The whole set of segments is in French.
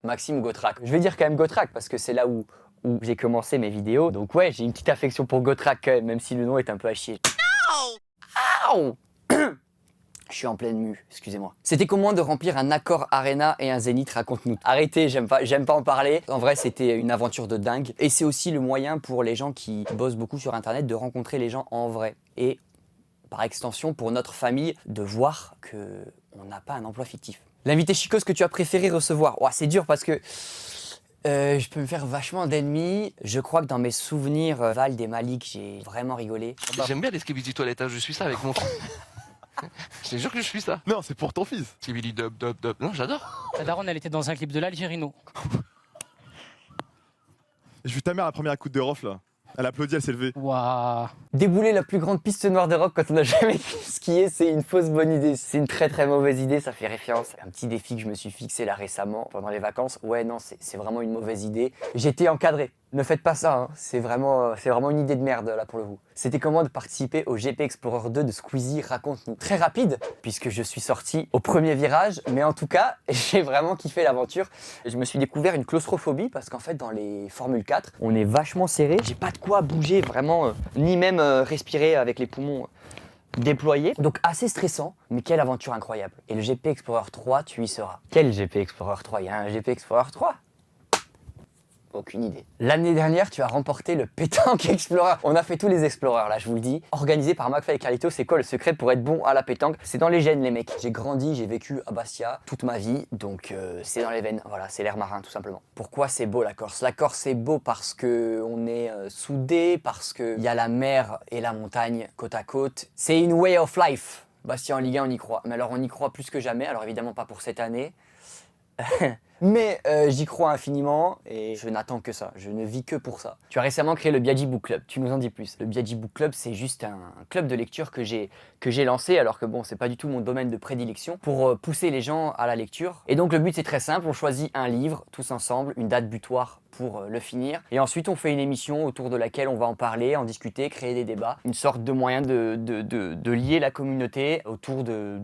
Maxime ou Gotrek? Je vais dire quand même Gotrek parce que c'est là où j'ai commencé mes vidéos. Donc ouais, j'ai une petite affection pour Gotrek quand même, même si le nom est un peu à chier. Aouh. Je suis en pleine mue, excusez-moi. C'était comment de remplir un Accor Arena et un Zénith? Raconte-nous. Arrêtez, j'aime pas en parler. En vrai, c'était une aventure de dingue. Et c'est aussi le moyen pour les gens qui bossent beaucoup sur Internet de rencontrer les gens en vrai. Et par extension, pour notre famille, de voir que on n'a pas un emploi fictif. L'invité chicose que tu as préféré recevoir? Oh, c'est dur parce que je peux me faire vachement d'ennemis. Je crois que dans mes souvenirs, Vald et Malik, j'ai vraiment rigolé. J'aime bien les skibidi toilettes, hein. Je suis ça avec mon fils. Je te jure que je suis ça. Non, c'est pour ton fils. Skibidi dub dub dub. Non, j'adore. La daronne, elle était dans un clip de l'Algérino. J'ai vu ta mère la première coup de rof là. Elle applaudit, elle s'est levée. Waouh. Débouler la plus grande piste noire d'Europe quand on n'a jamais skié, c'est une fausse bonne idée. C'est une très mauvaise idée, ça fait référence à un petit défi que je me suis fixé là récemment pendant les vacances. Ouais, non, c'est vraiment une mauvaise idée. J'étais encadré. Ne faites pas ça, hein. C'est vraiment une idée de merde là pour le coup. C'était comment de participer au GP Explorer 2 de Squeezie? Raconte-nous. Très rapide, puisque je suis sorti au premier virage, mais en tout cas, j'ai vraiment kiffé l'aventure. Je me suis découvert une claustrophobie parce qu'en fait, dans les Formule 4, on est vachement serré. J'ai pas de quoi bouger vraiment, ni même respirer avec les poumons déployés. Donc assez stressant, mais quelle aventure incroyable. Et le GP Explorer 3, tu y seras. Quel GP Explorer 3? Il y a un GP Explorer 3? Aucune idée. L'année dernière, tu as remporté le Pétanque Explorer. On a fait tous les Explorers, là, je vous le dis. Organisé par McFly et Carlito, c'est quoi le secret pour être bon à la pétanque? C'est dans les gènes, les mecs. J'ai grandi, j'ai vécu à Bastia toute ma vie, donc c'est dans les veines. Voilà, c'est l'air marin, tout simplement. Pourquoi c'est beau, la Corse? La Corse, c'est beau parce que on est soudés, parce qu'il y a la mer et la montagne côte à côte. C'est une way of life. Bastia en Ligue 1, on y croit. Mais alors, on y croit plus que jamais. Alors, évidemment, pas pour cette année. Mais j'y crois infiniment et je n'attends que ça, je ne vis que pour ça. Tu as récemment créé le Biaggi Book Club, tu nous en dis plus. Le Biaggi Book Club, c'est juste un club de lecture que j'ai lancé, alors que bon, c'est pas du tout mon domaine de prédilection, pour pousser les gens à la lecture. Et donc le but c'est très simple, on choisit un livre tous ensemble, une date butoir pour le finir. Et ensuite on fait une émission autour de laquelle on va en parler, en discuter, créer des débats. Une sorte de moyen de lier la communauté autour de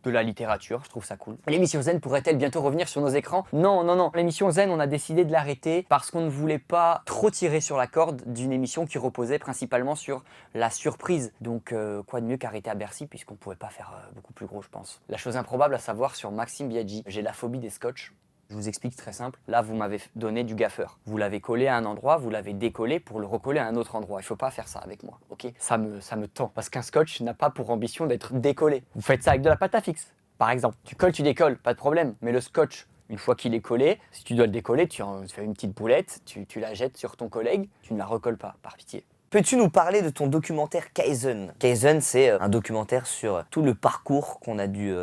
la littérature, je trouve ça cool. L'émission Zen pourrait-elle bientôt revenir sur nos écrans? Non, non, non. L'émission Zen, on a décidé de l'arrêter parce qu'on ne voulait pas trop tirer sur la corde d'une émission qui reposait principalement sur la surprise. Donc quoi de mieux qu'arrêter à Bercy puisqu'on pouvait pas faire beaucoup plus gros, je pense. La chose improbable à savoir sur Maxime Biaggi, j'ai la phobie des scotch. Je vous explique très simple. Là, vous m'avez donné du gaffeur. Vous l'avez collé à un endroit, vous l'avez décollé pour le recoller à un autre endroit. Il faut pas faire ça avec moi, ok? Ça me tend. Parce qu'un scotch n'a pas pour ambition d'être décollé. Vous faites ça avec de la pâte à fixe, par exemple. Tu colles, tu décolles, pas de problème. Mais le scotch, une fois qu'il est collé, si tu dois le décoller, tu fais une petite boulette, tu la jettes sur ton collègue, tu ne la recolles pas, par pitié. Peux-tu nous parler de ton documentaire Kaizen? Kaizen, c'est un documentaire sur tout le parcours qu'on a dû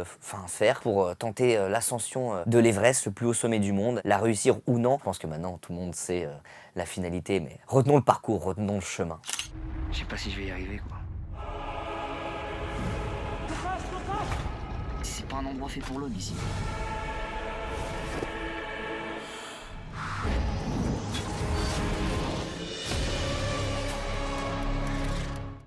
faire pour tenter l'ascension de l'Everest, le plus haut sommet du monde. La réussir ou non, je pense que maintenant tout le monde sait la finalité, mais retenons le parcours, retenons le chemin. Je sais pas si je vais y arriver, quoi. C'est pas un endroit fait pour l'homme ici.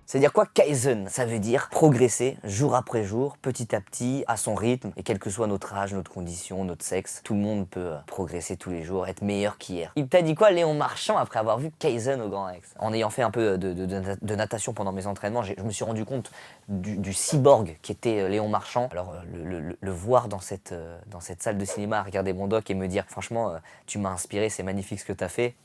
C'est-à-dire quoi Kaizen? Ça veut dire progresser jour après jour, petit à petit, à son rythme. Et quel que soit notre âge, notre condition, notre sexe, tout le monde peut progresser tous les jours, être meilleur qu'hier. Il t'a dit quoi Léon Marchand après avoir vu Kaizen au Grand Rex? En ayant fait un peu de natation pendant mes entraînements, je me suis rendu compte du cyborg qui était Léon Marchand. Alors le voir dans cette salle de cinéma, regarder mon doc et me dire franchement tu m'as inspiré, c'est magnifique ce que t'as fait.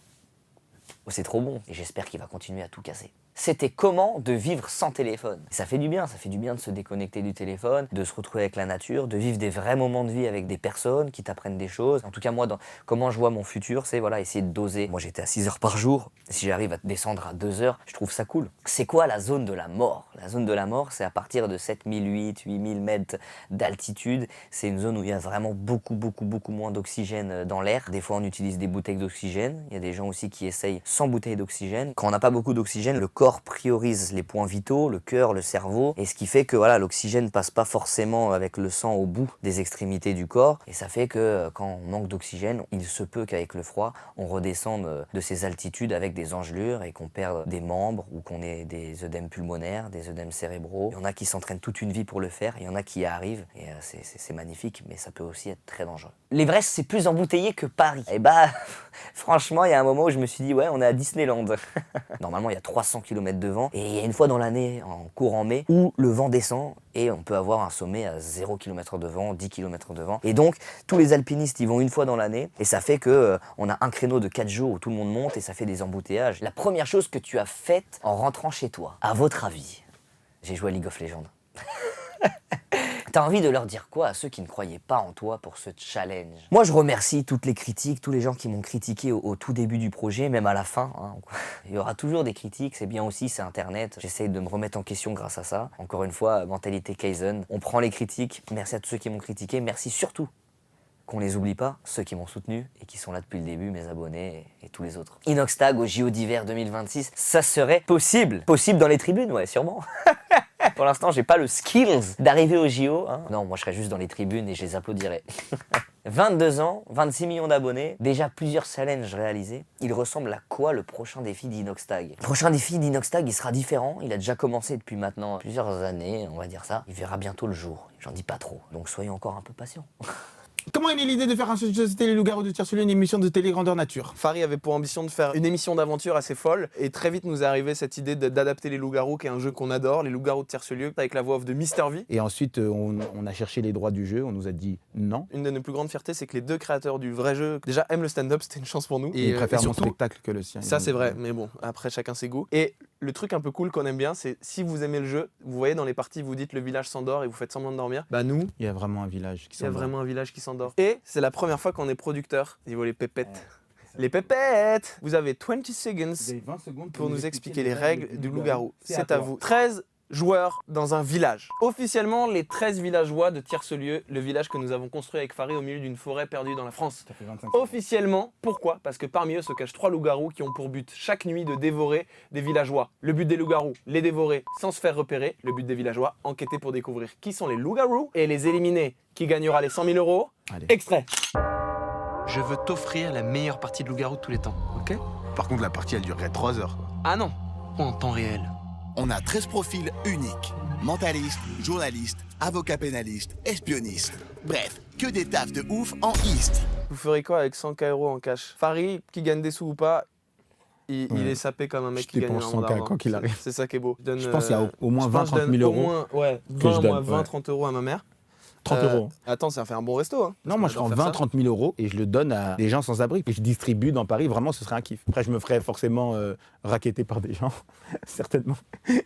Oh, c'est trop bon et j'espère qu'il va continuer à tout casser. C'était comment de vivre sans téléphone. Ça fait du bien de se déconnecter du téléphone, de se retrouver avec la nature, de vivre des vrais moments de vie avec des personnes qui t'apprennent des choses. En tout cas moi, comment je vois mon futur, c'est voilà, essayer de doser. Moi j'étais à 6 heures par jour, si j'arrive à descendre à 2 heures, je trouve ça cool. C'est quoi la zone de la mort? La zone de la mort, c'est à partir de 7000 mètres d'altitude. C'est une zone où il y a vraiment beaucoup moins d'oxygène dans l'air. Des fois on utilise des bouteilles d'oxygène, il y a des gens aussi qui essayent sans bouteille d'oxygène. Quand on n'a pas beaucoup d'oxygène, le corps corps priorise les points vitaux, le cœur, le cerveau, et ce qui fait que voilà, l'oxygène passe pas forcément avec le sang au bout des extrémités du corps, et ça fait que quand on manque d'oxygène, il se peut qu'avec le froid, on redescende de ces altitudes avec des engelures et qu'on perde des membres ou qu'on ait des œdèmes pulmonaires, des œdèmes cérébraux. Il y en a qui s'entraînent toute une vie pour le faire, il y en a qui y arrivent, et c'est magnifique, mais ça peut aussi être très dangereux. L'Everest, c'est plus embouteillé que Paris. Et bah, franchement, il y a un moment où je me suis dit, ouais, on est à Disneyland. Normalement, il y a 300 km de vent, et il y a une fois dans l'année, en courant mai, où le vent descend, et on peut avoir un sommet à 0 km de vent, 10 km de vent. Et donc, tous les alpinistes y vont une fois dans l'année, et ça fait que on a un créneau de 4 jours où tout le monde monte, et ça fait des embouteillages. La première chose que tu as faite en rentrant chez toi, à votre avis? J'ai joué à League of Legends. T'as envie de leur dire quoi à ceux qui ne croyaient pas en toi pour ce challenge? Moi, je remercie toutes les critiques, tous les gens qui m'ont critiqué au tout début du projet, même à la fin. Hein. Il y aura toujours des critiques, c'est bien aussi, c'est Internet. J'essaye de me remettre en question grâce à ça. Encore une fois, mentalité Kaizen. On prend les critiques. Merci à tous ceux qui m'ont critiqué. Merci surtout qu'on les oublie pas, ceux qui m'ont soutenu et qui sont là depuis le début, mes abonnés et tous les autres. Inoxtag au JO d'hiver 2026, ça serait possible. Possible dans les tribunes, ouais, sûrement. Pour l'instant, j'ai pas le skills d'arriver au JO. Hein. Non, moi je serais juste dans les tribunes et je les applaudirais. 22 ans, 26 millions d'abonnés, déjà plusieurs challenges réalisés. Il ressemble à quoi le prochain défi d'Inoxtag? Le prochain défi d'Inoxtag, il sera différent. Il a déjà commencé depuis maintenant plusieurs années, on va dire ça. Il verra bientôt le jour. J'en dis pas trop. Donc soyons encore un peu patients. Comment est née l'idée de faire un jeu de société Les Loups-Garous de Tierceleux, une émission de télé grandeur nature? Farid avait pour ambition de faire une émission d'aventure assez folle et très vite nous est arrivée cette idée d'adapter Les Loups-Garous, qui est un jeu qu'on adore, Les Loups-Garous de Tierceleux, avec la voix off de Mister V. Et ensuite, on a cherché les droits du jeu, on nous a dit non. Une de nos plus grandes fiertés, c'est que les deux créateurs du vrai jeu déjà aiment le stand-up, c'était une chance pour nous. Et ils préfèrent mon surtout, spectacle que le sien. ça c'est vrai, mais bon, après chacun ses goûts. Et le truc un peu cool qu'on aime bien, c'est si vous aimez le jeu, vous voyez dans les parties, vous dites le village s'endort et vous faites semblant de dormir. Bah nous, Il y a vraiment un village qui il y a s'endort. vraiment un village qui s'endort. Et c'est la première fois qu'on est producteur niveau les pépettes. Les pépettes! Vous avez 20 seconds Vous avez 20 secondes pour nous expliquer les règles du loup-garou. C'est à vous. 13 joueurs dans un village. Officiellement, les 13 villageois de Tierceleux, le village que nous avons construit avec Farid au milieu d'une forêt perdue dans la France. Ça fait 25 Officiellement, pourquoi? Parce que parmi eux se cachent 3 loups-garous qui ont pour but chaque nuit de dévorer des villageois. Le but des loups-garous, les dévorer sans se faire repérer. Le but des villageois, enquêter pour découvrir qui sont les loups-garous et les éliminer. Qui gagnera les 100 000 euros? Allez. Extrait. Je veux t'offrir la meilleure partie de loup-garou de tous les temps, ok? Par contre, la partie, elle durerait 3 heures. Quoi. Ah non, en temps réel. On a 13 profils uniques. Mentaliste, journaliste, avocat pénaliste, espionniste. Bref, que des tafs de ouf en East. Vous ferez quoi avec 100 € en cash? Farid, qui gagne des sous ou pas, il est sapé comme un mec Je qui gagne dépense énormément 100K d'argent. quoi qu'il arrive. C'est ça qui est beau. Je pense qu'il y a au moins 20-30 000 euros. Ouais, que je 20, donne, moi, 20 ouais. 30 € à ma mère. 30 euros. Attends, ça fait un bon resto. Hein. Non, moi je prends 20-30 000 euros et je le donne à des gens sans abri. Et je distribue dans Paris, vraiment ce serait un kiff. Après je me ferais forcément racketter par des gens, certainement.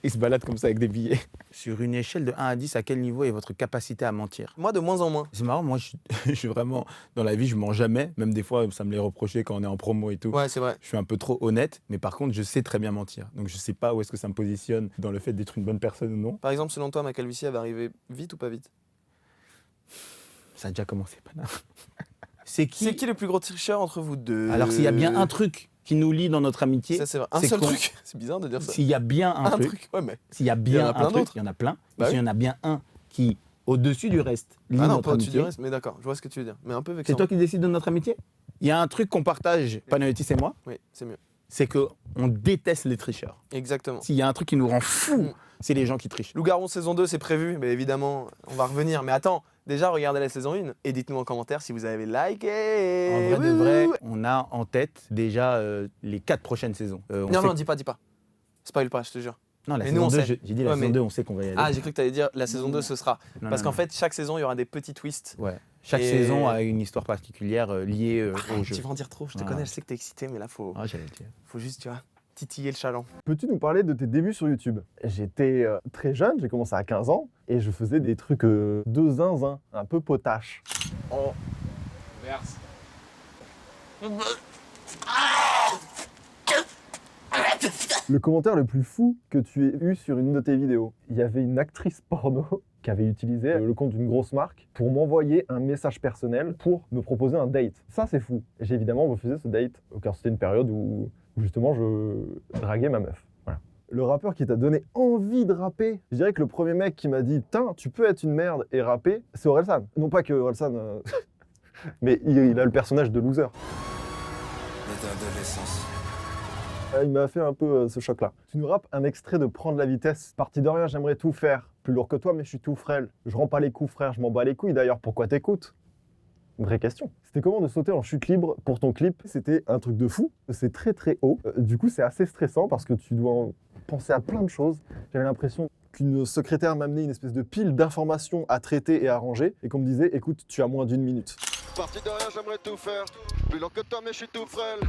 Ils se baladent comme ça avec des billets. Sur une échelle de 1 à 10, à quel niveau est votre capacité à mentir? Moi, de moins en moins. C'est marrant, moi je suis vraiment, dans la vie je mens jamais. Même des fois ça me l'est reproché quand on est en promo et tout. Ouais, c'est vrai. Je suis un peu trop honnête, mais par contre je sais très bien mentir. Donc je sais pas où est-ce que ça me positionne dans le fait d'être une bonne personne ou non. Par exemple, selon toi, ma calvitie, elle va arriver vite ou pas vite? Ça a déjà commencé, pas C'est C'est qui le plus gros tricheur entre vous deux? Alors s'il y a bien un truc qui nous lie dans notre amitié, Ça, c'est vrai. Un c'est seul qu'on- truc. C'est bizarre de dire ça. s'il y a bien un truc, Ouais, mais. s'il y a Il y en bien a plein un truc, d'autres. il y en a plein, Bah mais s'il y oui. en a bien un qui, au-dessus du reste, lie Ah non, notre pas au-dessus du amitié, reste, mais d'accord, je vois ce que tu veux dire. Mais un peu vexant. c'est toi qui décides de notre amitié? Il y a un truc qu'on partage, Panayotis et moi, Oui, c'est mieux. c'est qu'on déteste les tricheurs. Exactement. S'il y a un truc qui nous rend fous, Mm. c'est les gens qui trichent. Loup-garou saison 2, c'est prévu, mais évidemment, on va revenir. Mais attends, déjà, regardez la saison 1 et dites-nous en commentaire si vous avez liké. En vrai de Wouhou. vrai, on a en tête déjà les 4 prochaines saisons. On Non, sait- non, dis pas. Spoil pas, je te jure. Non, la mais saison nous, on 2, sait. j'ai dit la Ouais, saison mais- 2, on sait qu'on va y aller. Ah, j'ai cru que t'allais dire la saison 2, ce sera. Non, Parce non, qu'en non. fait, chaque saison, il y aura des petits twists. Ouais. Chaque Et- saison a une histoire particulière liée au jeu. Tu vas en dire trop, je te Ah. connais, je sais que t'es excité, mais là, Ah, j'allais le dire. faut juste, tu vois, titiller le chaland. Peux-tu nous parler de tes débuts sur YouTube? J'étais très jeune, j'ai commencé à 15 ans et je faisais des trucs de zinzin, un peu potache. Le commentaire le plus fou que tu aies eu sur une de tes vidéos, il y avait une actrice porno qui avait utilisé le compte d'une grosse marque pour m'envoyer un message personnel pour me proposer un date. Ça, c'est fou. J'ai évidemment refusé ce date, car c'était une période où justement je draguais ma meuf. Voilà. Le rappeur qui t'a donné envie de rapper. Je dirais que le premier mec qui m'a dit « Putain, tu peux être une merde et rapper », c'est Orelsan. Non pas que Orelsan... mais il a le personnage de loser. Il m'a fait un peu ce choc-là. Tu nous rappes un extrait de Prendre la vitesse. Parti de rien, j'aimerais tout faire. Plus lourd que toi, mais je suis tout frêle. Je rends pas les coups, frère, je m'en bats les couilles. D'ailleurs, pourquoi t'écoutes? Vraie question. C'était comment de sauter en chute libre pour ton clip? C'était un truc de fou. C'est très très haut. Du coup, c'est assez stressant parce que tu dois penser à plein de choses. J'avais l'impression qu'une secrétaire m'amenait une espèce de pile d'informations à traiter et à ranger et qu'on me disait, écoute, tu as moins d'1 minute. Parti de rien, j'aimerais tout faire. Plus lent que toi, mais je suis tout frêle.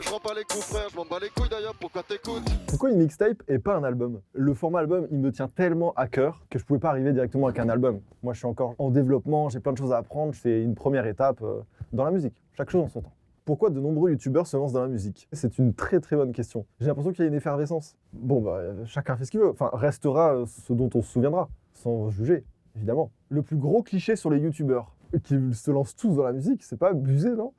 Je rends pas les coups, frère, je m'en bats les couilles d'ailleurs, pourquoi t'écoutes? Pourquoi une mixtape et pas un album? Le format album, il me tient tellement à cœur que je pouvais pas arriver directement avec un album. Moi, je suis encore en développement, j'ai plein de choses à apprendre, c'est une première étape dans la musique. Chaque chose en son temps. Pourquoi de nombreux youtubeurs se lancent dans la musique? C'est une très très bonne question. J'ai l'impression qu'il y a une effervescence. Bon, bah, chacun fait ce qu'il veut. Enfin, restera ce dont on se souviendra, sans juger, évidemment. Le plus gros cliché sur les youtubeurs qui se lancent tous dans la musique, c'est pas abusé, non?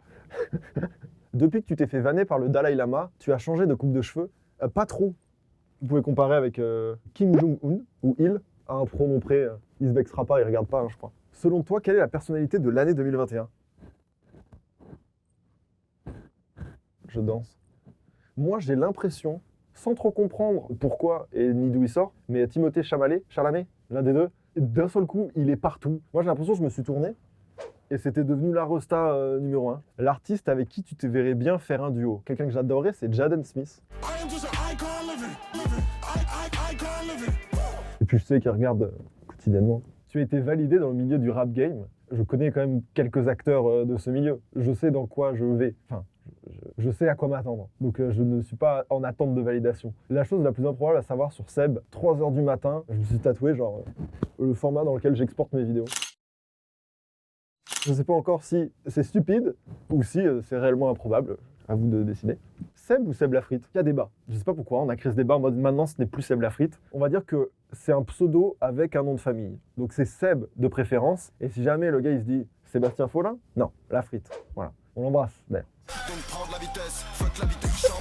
Depuis que tu t'es fait vanner par le Dalai Lama, tu as changé de coupe de cheveux? Pas trop. Vous pouvez comparer avec Kim Jong-un, ou il, à un pronom près, il se vexera pas, il regarde pas, hein, je crois. Selon toi, quelle est la personnalité de l'année 2021? Je danse. Moi, j'ai l'impression, sans trop comprendre pourquoi et ni d'où il sort, mais Timothée Chalamet, l'un des deux, d'un seul coup, il est partout. Moi, j'ai l'impression que je me suis tourné, et c'était devenu la resta numéro 1. L'artiste avec qui tu te verrais bien faire un duo. Quelqu'un que j'adorais, c'est Jaden Smith. Et puis je sais qu'il regarde quotidiennement. Tu as été validé dans le milieu du rap game. Je connais quand même quelques acteurs de ce milieu. Je sais dans quoi je vais. Enfin, je sais à quoi m'attendre. Donc je ne suis pas en attente de validation. La chose la plus improbable à savoir sur Seb, 3h du matin, je me suis tatoué genre le format dans lequel j'exporte mes vidéos. Je ne sais pas encore si c'est stupide ou si c'est réellement improbable. À vous de décider. Seb ou Seb Lafrite? Il y a débat. Je ne sais pas pourquoi, on a créé ce débat en mode maintenant ce n'est plus Seb Lafrite. On va dire que c'est un pseudo avec un nom de famille. Donc c'est Seb de préférence. Et si jamais le gars il se dit Sébastien Follin? Non, Lafrite. Voilà. On l'embrasse d'ailleurs. Donc prendre la vitesse, fuck la vitesse.